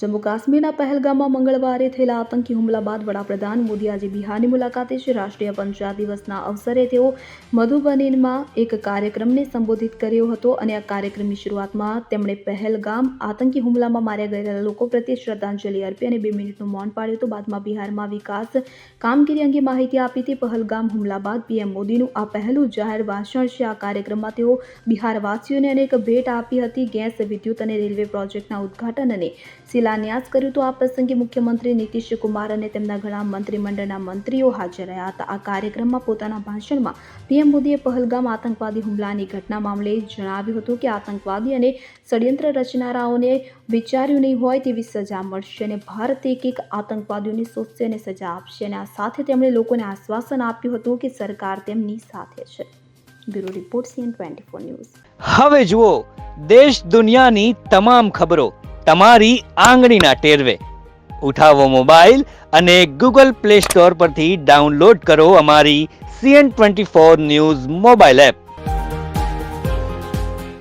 જમ્મુ કાશ્મીરના પહેલગામમાં મંગળવારે થયેલા આતંકી હુમલા બાદ વડાપ્રધાન મોદી આજે બિહારની મુલાકાતે છે. રાષ્ટ્રીય પંચાયત દિવસના અવસરે તેઓ મધુબનીમાં એક કાર્યક્રમને સંબોધિત કર્યો હતો અને આ કાર્યક્રમની શરૂઆતમાં તેમણે પહેલગામ આતંકી હુમલામાં માર્યા ગયેલા લોકો પ્રત્યે શ્રદ્ધાંજલિ અર્પી અને 2 મિનિટનું મૌન પાળ્યું હતું. બાદમાં બિહારમાં વિકાસ કામગીરી અંગે માહિતી આપી હતી. પહેલગામ હુમલા બાદ પીએમ મોદીનું આ પહેલું જાહેર ભાષણ છે. આ કાર્યક્રમમાં તેઓ બિહારવાસીઓને અનેક ભેટ આપી હતી. ગેસ, વિદ્યુત અને રેલવે પ્રોજેક્ટના ઉદ્ઘાટન અને શિલાન્યાસ કર્યું તો આ પ્રસંગે મુખ્યમંત્રી નીતિશ કુમાર અને તેમના ઘણા મંત્રીમંડળના મંત્રીઓ હાજર રહ્યા હતા. આ કાર્યક્રમમાં પોતાના ભાષણમાં પીએમ મોદીએ પહેલગામ આતંકવાદી હુમલાની ઘટના મામલે જણાવ્યું હતું કે આતંકવાદી અને ષડયંત્ર રચનારાઓને વિચાર્યું નહીં હોય તેવી સજા મળશે અને ભારત એક આતંકવાદીઓને શોધશે અને સજા આપશે. અને આ સાથે તેમણે લોકોને આશ્વાસન આપ્યું હતું કે સરકાર તેમની સાથે છે. Bureau report CN24 news. હવે જુઓ દેશ દુનિયાની તમામ ખબરો તમારી આંગળીના ટેરવે. ઉઠાવો મોબાઈલ અને Google Play Store પરથી ડાઉનલોડ કરો અમારી CN24 ન્યૂઝ મોબાઈલ એપ.